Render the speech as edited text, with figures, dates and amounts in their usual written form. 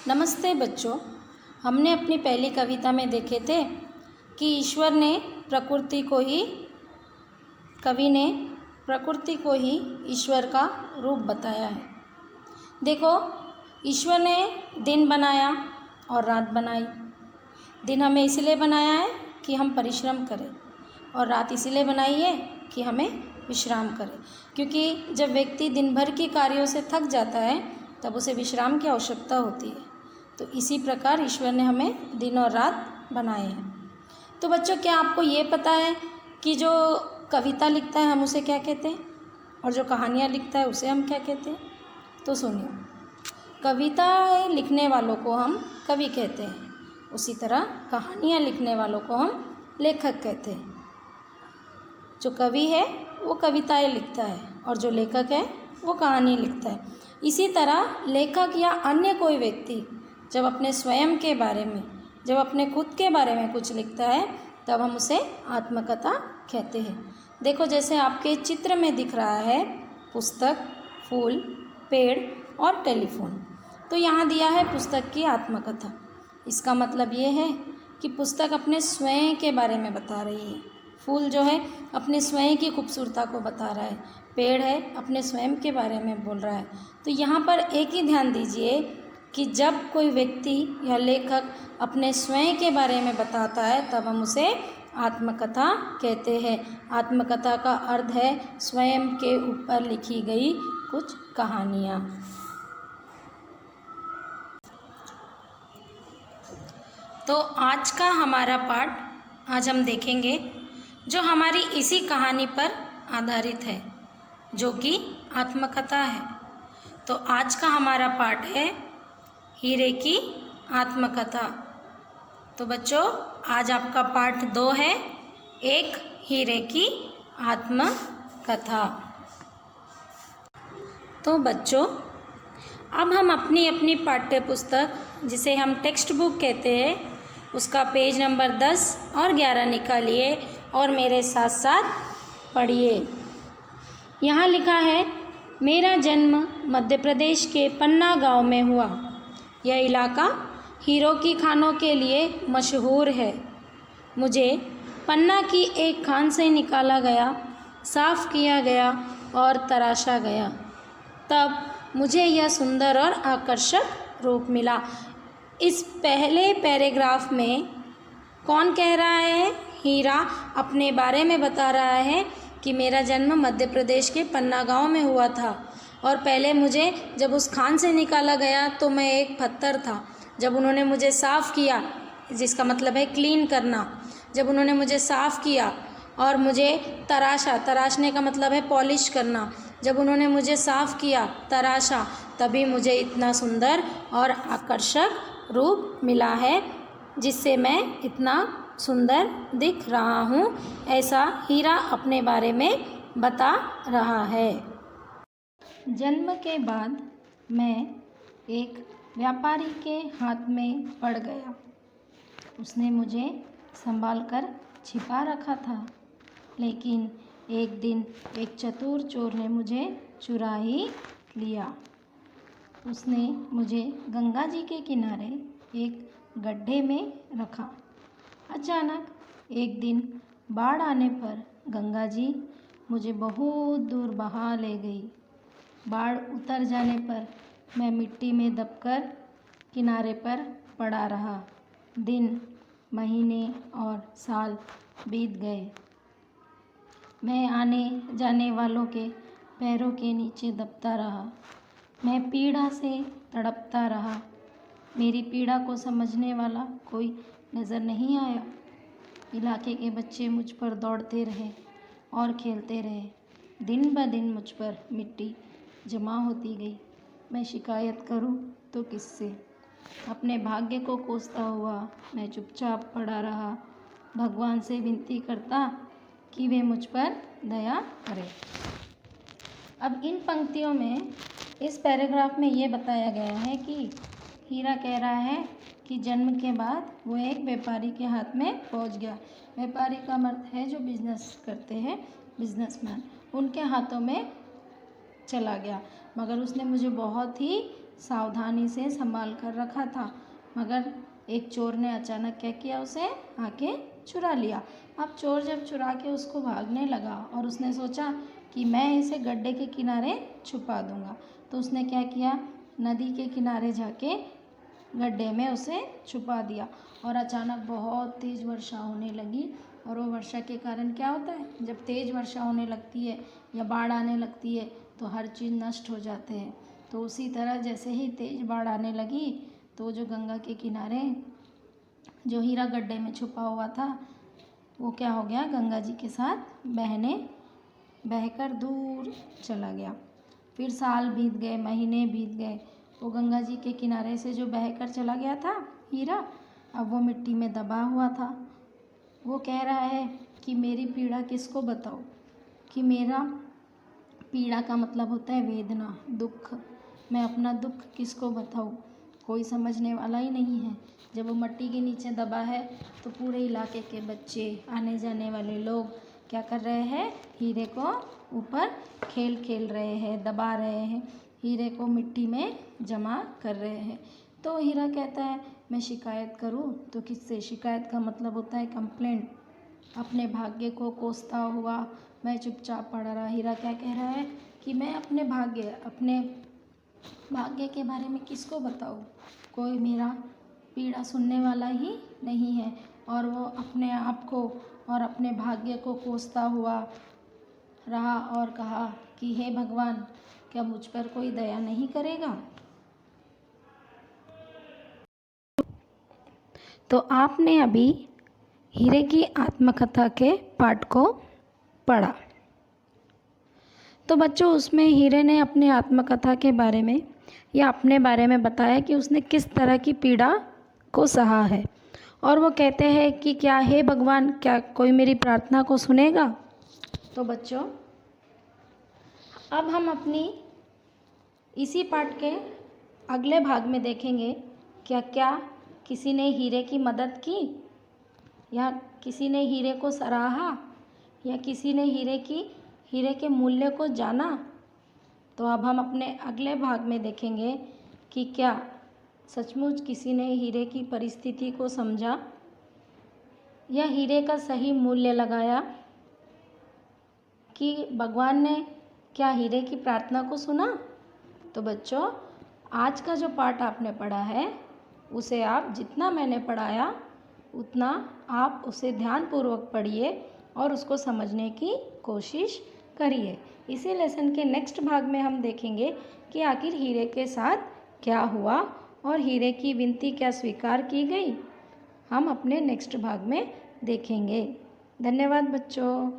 नमस्ते बच्चों। हमने अपनी पहली कविता में देखे थे कि कवि ने प्रकृति को ही ईश्वर का रूप बताया है। देखो, ईश्वर ने दिन बनाया और रात बनाई। दिन हमें इसलिए बनाया है कि हम परिश्रम करें और रात इसलिए बनाई है कि हमें विश्राम करें, क्योंकि जब व्यक्ति दिन भर के कार्यों से थक जाता है तब उसे विश्राम की आवश्यकता होती है। तो इसी प्रकार ईश्वर ने हमें दिन और रात बनाए हैं। तो बच्चों, क्या आपको ये पता है कि जो कविता लिखता है हम उसे क्या कहते हैं और जो कहानियाँ लिखता है उसे हम क्या कहते हैं? तो सुनिए, कविताएँ लिखने वालों को हम कवि कहते हैं, उसी तरह कहानियाँ लिखने वालों को हम लेखक कहते हैं। जो कवि है वो कविताएँ लिखता है और जो लेखक है वो कहानी लिखता है। इसी तरह लेखक या अन्य कोई व्यक्ति जब अपने स्वयं के बारे में, जब अपने खुद के बारे में कुछ लिखता है तब हम उसे आत्मकथा कहते हैं। देखो, जैसे आपके चित्र में दिख रहा है पुस्तक, फूल, पेड़ और टेलीफोन। तो यहाँ दिया है पुस्तक की आत्मकथा। इसका मतलब ये है कि पुस्तक अपने स्वयं के बारे में बता रही है। फूल जो है अपने स्वयं की खूबसूरता को बता रहा है, पेड़ है अपने स्वयं के बारे में बोल रहा है। तो यहाँ पर एक ही ध्यान दीजिए कि जब कोई व्यक्ति या लेखक अपने स्वयं के बारे में बताता है तब हम उसे आत्मकथा कहते हैं। आत्मकथा का अर्थ है स्वयं के ऊपर लिखी गई कुछ कहानियाँ। तो आज का हमारा पाठ आज हम देखेंगे जो हमारी इसी कहानी पर आधारित है, जो कि आत्मकथा है। तो आज का हमारा पाठ है हीरे की आत्मकथा। तो बच्चों, आज आपका पाठ 2 है, एक हीरे की आत्मकथा। तो बच्चों, अब हम अपनी अपनी पाठ्य पुस्तक, जिसे हम टेक्स्ट बुक कहते हैं, उसका पेज नंबर 10 और 11 निकालिए और मेरे साथ साथ पढ़िए। यहाँ लिखा है, मेरा जन्म मध्य प्रदेश के पन्ना गांव में हुआ। यह इलाका हीरों की खानों के लिए मशहूर है। मुझे पन्ना की एक खान से निकाला गया, साफ़ किया गया और तराशा गया। तब मुझे यह सुंदर और आकर्षक रूप मिला। इस पहले पैराग्राफ में कौन कह रहा है? हीरा अपने बारे में बता रहा है कि मेरा जन्म मध्य प्रदेश के पन्ना गांव में हुआ था और पहले मुझे जब उस खान से निकाला गया तो मैं एक पत्थर था। जब उन्होंने मुझे साफ़ किया, जिसका मतलब है क्लीन करना, जब उन्होंने मुझे साफ़ किया और मुझे तराशा, तराशने का मतलब है पॉलिश करना, जब उन्होंने मुझे साफ़ किया, तराशा, तभी मुझे इतना सुंदर और आकर्षक रूप मिला है जिससे मैं इतना सुंदर दिख रहा हूँ। ऐसा हीरा अपने बारे में बता रहा है। जन्म के बाद मैं एक व्यापारी के हाथ में पड़ गया। उसने मुझे संभाल कर छिपा रखा था, लेकिन एक दिन एक चतुर चोर ने मुझे चुरा ही लिया। उसने मुझे गंगा जी के किनारे एक गड्ढे में रखा। अचानक एक दिन बाढ़ आने पर गंगा जी मुझे बहुत दूर बहा ले गई। बाढ़ उतर जाने पर मैं मिट्टी में दबकर किनारे पर पड़ा रहा। दिन, महीने और साल बीत गए। मैं आने जाने वालों के पैरों के नीचे दबता रहा। मैं पीड़ा से तड़पता रहा। मेरी पीड़ा को समझने वाला कोई नज़र नहीं आया। इलाके के बच्चे मुझ पर दौड़ते रहे और खेलते रहे। दिन ब दिन मुझ पर मिट्टी जमा होती गई। मैं शिकायत करूं तो किससे? अपने भाग्य को कोसता हुआ मैं चुपचाप पड़ा रहा। भगवान से विनती करता कि वे मुझ पर दया करें। अब इन पंक्तियों में, इस पैराग्राफ में ये बताया गया है कि हीरा कह रहा है कि जन्म के बाद वो एक व्यापारी के हाथ में पहुंच गया। व्यापारी का अर्थ है जो बिजनेस करते हैं, बिजनेसमैन, उनके हाथों में चला गया। मगर उसने मुझे बहुत ही सावधानी से संभाल कर रखा था, मगर एक चोर ने अचानक क्या किया, उसे आके चुरा लिया। अब चोर जब चुरा के उसको भागने लगा और उसने सोचा कि मैं इसे गड्ढे के किनारे छुपा दूंगा, तो उसने क्या किया, नदी के किनारे जाके गड्ढे में उसे छुपा दिया। और अचानक बहुत तेज़ वर्षा होने लगी, और वो वर्षा के कारण क्या होता है, जब तेज़ वर्षा होने लगती है या बाढ़ आने लगती है तो हर चीज़ नष्ट हो जाते हैं। तो उसी तरह जैसे ही तेज़ बाढ़ आने लगी तो जो गंगा के किनारे जो हीरा गड्ढे में छुपा हुआ था वो क्या हो गया, गंगा जी के साथ बहकर दूर चला गया। फिर साल बीत गए, महीने बीत गए, वो गंगा जी के किनारे से जो बहकर चला गया था हीरा, अब वो मिट्टी में दबा हुआ था। वो कह रहा है कि मेरी पीड़ा किसको बताऊँ, कि मेरा पीड़ा का मतलब होता है वेदना, दुख। मैं अपना दुख किसको बताऊँ, कोई समझने वाला ही नहीं है। जब वो मिट्टी के नीचे दबा है तो पूरे इलाके के बच्चे, आने जाने वाले लोग क्या कर रहे हैं, हीरे को ऊपर खेल खेल रहे हैं, दबा रहे हैं, हीरे को मिट्टी में जमा कर रहे हैं। तो हीरा कहता है मैं शिकायत करूं तो किससे, शिकायत का मतलब होता है कंप्लेंट। अपने भाग्य को कोसता हुआ मैं चुपचाप पड़ा रहा। हीरा क्या कह रहा है कि मैं अपने भाग्य के बारे में किसको बताऊं, कोई मेरा पीड़ा सुनने वाला ही नहीं है। और वो अपने आप को और अपने भाग्य को कोसता हुआ रहा और कहा कि हे भगवान, क्या मुझ पर कोई दया नहीं करेगा। तो आपने अभी हीरे की आत्मकथा के पाठ को पढ़ा। तो बच्चों, उसमें हीरे ने अपनी आत्मकथा के बारे में या अपने बारे में बताया कि उसने किस तरह की पीड़ा को सहा है। और वो कहते हैं कि क्या हे भगवान, क्या कोई मेरी प्रार्थना को सुनेगा। तो बच्चों, अब हम अपनी इसी पाठ के अगले भाग में देखेंगे क्या किसी ने हीरे की मदद की, या किसी ने हीरे को सराहा, या किसी ने हीरे के मूल्य को जाना। तो अब हम अपने अगले भाग में देखेंगे कि क्या सचमुच किसी ने हीरे की परिस्थिति को समझा या हीरे का सही मूल्य लगाया, कि भगवान ने क्या हीरे की प्रार्थना को सुना। तो बच्चों, आज का जो पाठ आपने पढ़ा है उसे आप जितना मैंने पढ़ाया उतना आप उसे ध्यानपूर्वक पढ़िए और उसको समझने की कोशिश करिए। इसी लेसन के नेक्स्ट भाग में हम देखेंगे कि आखिर हीरे के साथ क्या हुआ और हीरे की विनती क्या स्वीकार की गई। हम अपने नेक्स्ट भाग में देखेंगे। धन्यवाद बच्चों।